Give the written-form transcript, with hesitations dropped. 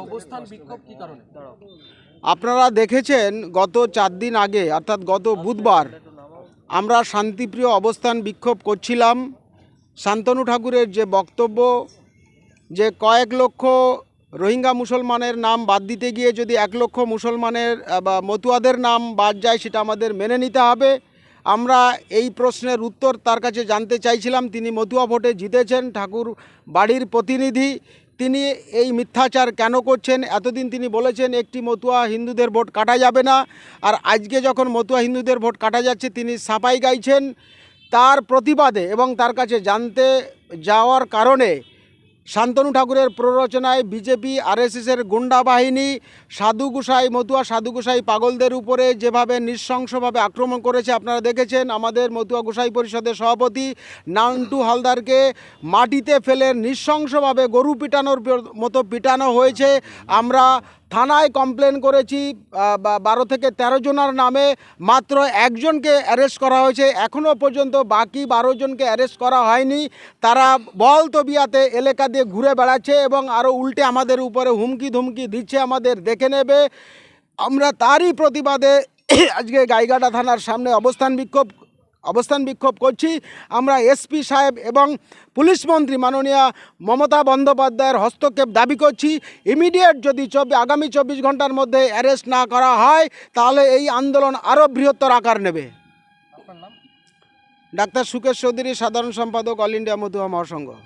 অবস্থান বিক্ষোভ কি কারণে? আপনারা দেখেছেন গত 4 দিন আগে অর্থাৎ গত বুধবার আমরা শান্তিপ্রিয় অবস্থান বিক্ষোভ করছিলাম। শান্তনু ঠাকুরের যে বক্তব্য যে কয়েক লক্ষ রোহিঙ্গা মুসলমানের নাম বাদ দিতে গিয়ে যদি 1 লক্ষ মুসলমানের বা মতুয়াদের নাম বাদ যায় সেটা আমাদের মেনে নিতে হবে। আমরা এই প্রশ্নের উত্তর তার কাছে জানতে চাইছিলাম। তিনি মতুয়া ভোটে জিতেছেন, ঠাকুর বাড়ির প্রতিনিধি। তিনি এই মিথ্যাচার কেন করছেন? এতদিন তিনি বলেছেন একটি মতুয়া হিন্দুদের ভোট কাটা যাবে না, আর আজকে যখন মতুয়া হিন্দুদের ভোট কাটা যাচ্ছে তিনি সাফাই গাইছেন। তার প্রতিবাদে এবং তার কাছে জানতে যাওয়ার কারণে শান্তনু ঠাকুরের প্ররোচনায় বিজেপি আরএসএসের গুন্ডা বাহিনী সাধু গোসাই মতুয়া সাধু গোসাই পাগলদের উপরে যেভাবে নৃশংসভাবে আক্রমণ করেছে আপনারা দেখেছেন। আমাদের মতুয়া গোসাই পরিষদের সভাপতি নান্টু হালদারকে মাটিতে ফেলে নৃশংসভাবে গরু পিটানোর মতো পিটানো হয়েছে। আমরা থানায় কমপ্লেন করেছি 12 থেকে 13 জনের নামে, মাত্র একজনকে অ্যারেস্ট করা হয়েছে। এখনও পর্যন্ত বাকি 12 জনকে অ্যারেস্ট করা হয়নি। তারা বল তবিয়াতে এলাকা দিয়ে ঘুরে বেড়াচ্ছে এবং আরও উল্টে আমাদের উপরে হুমকি ধুমকি দিচ্ছে, আমাদের দেখে নেবে। আমরা তারই প্রতিবাদে আজকে গাইঘাটা থানার সামনে অবস্থান বিক্ষোভ করছি। আমরা এসপি সাহেব এবং পুলিশ মন্ত্রী মাননীয়া মমতা বন্দ্যোপাধ্যায়ের হস্তক্ষেপ দাবি করছি। ইমিডিয়েট যদি আগামী 24 ঘন্টার মধ্যে অ্যারেস্ট না করা হয় তাহলে এই আন্দোলন আরও বৃহত্তর আকার নেবে। আপনার নাম? ডাক্তার সুকেশ চৌধুরী, সাধারণ সম্পাদক, অল ইন্ডিয়া মতুয়া মহাসংঘ।